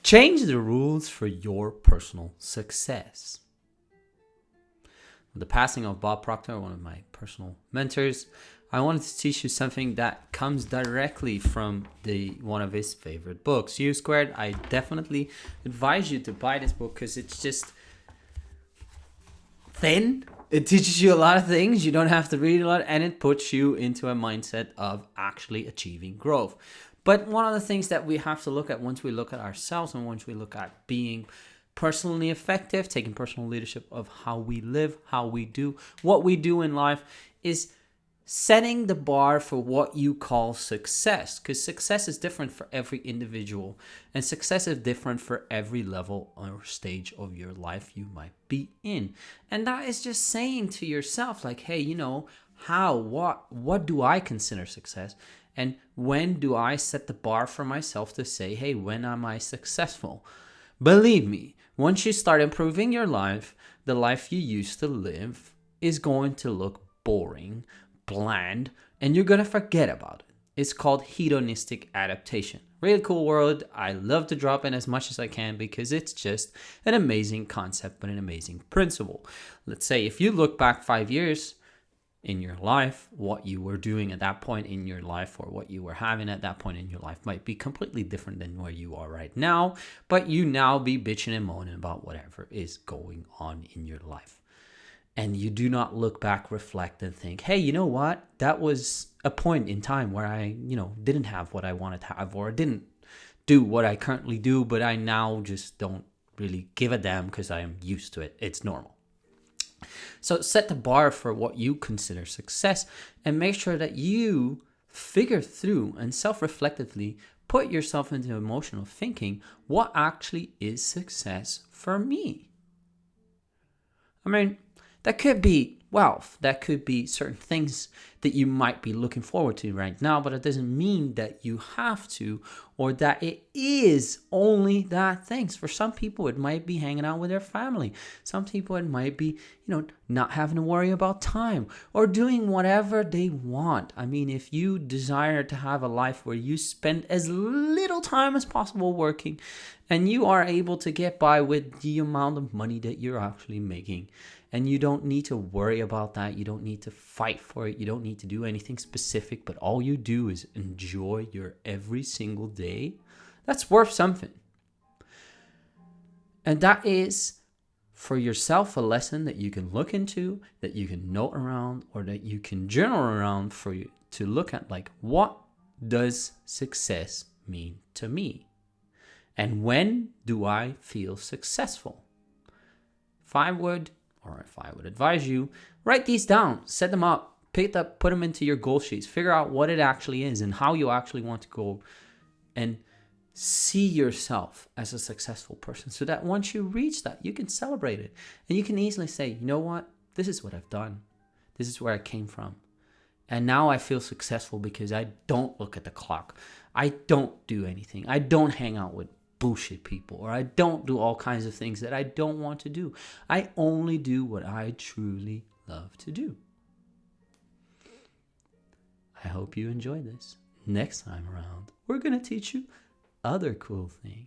Change the rules for your personal success. With the passing of Bob Proctor, one of my personal mentors, I wanted to teach you something that comes directly from one of his favorite books, U Squared. I definitely advise you to buy this book because it's just thin. It teaches you a lot of things. You don't have to read a lot, and it puts you into a mindset of actually achieving growth. But one of the things that we have to look at once we look at ourselves and once we look at being personally effective, taking personal leadership of how we live, how we do, what we do in life, is setting the bar for what you call success. Because success is different for every individual, and success is different for every level or stage of your life you might be in. And that is just saying to yourself, like, hey, what do I consider success? And when do I set the bar for myself to say, hey, when am I successful? Believe me, once you start improving your life, the life you used to live is going to look boring, bland, and you're going to forget about it. It's called hedonistic adaptation. Really cool word. I love to drop in as much as I can because it's just an amazing concept, but an amazing principle. Let's say if you look back 5 years in your life, what you were doing at that point in your life or what you were having at that point in your life might be completely different than where you are right now, but you now be bitching and moaning about whatever is going on in your life. And you do not look back, reflect, and think, hey, you know what? That was a point in time where I, didn't have what I wanted to have, or didn't do what I currently do, but I now just don't really give a damn because I am used to it. It's normal. So set the bar for what you consider success and make sure that you figure through and self-reflectively put yourself into emotional thinking. What actually is success for me? I mean, that could be wealth. That could be certain things that you might be looking forward to right now, but it doesn't mean that you have to or that it is only that things. For some people, it might be hanging out with their family. Some people, it might be, not having to worry about time or doing whatever they want. I mean, if you desire to have a life where you spend as little time as possible working and you are able to get by with the amount of money that you're actually making, and you don't need to worry about that. You don't need to fight for it. You don't need to do anything specific, but all you do is enjoy your every single day. That's worth something. And that is for yourself a lesson that you can look into, that you can note around, or that you can journal around for you to look at, like, what does success mean to me? And when do I feel successful? If I would advise you, write these down, set them up, pick it up, put them into your goal sheets, figure out what it actually is and how you actually want to go, and see yourself as a successful person so that once you reach that, you can celebrate it. And you can easily say, you know what? This is what I've done. This is where I came from. And now I feel successful because I don't look at the clock. I don't do anything. I don't hang out with bullshit people, or I don't do all kinds of things that I don't want to do. I only do what I truly love to do. I hope you enjoy this. Next time around, we're going to teach you other cool things.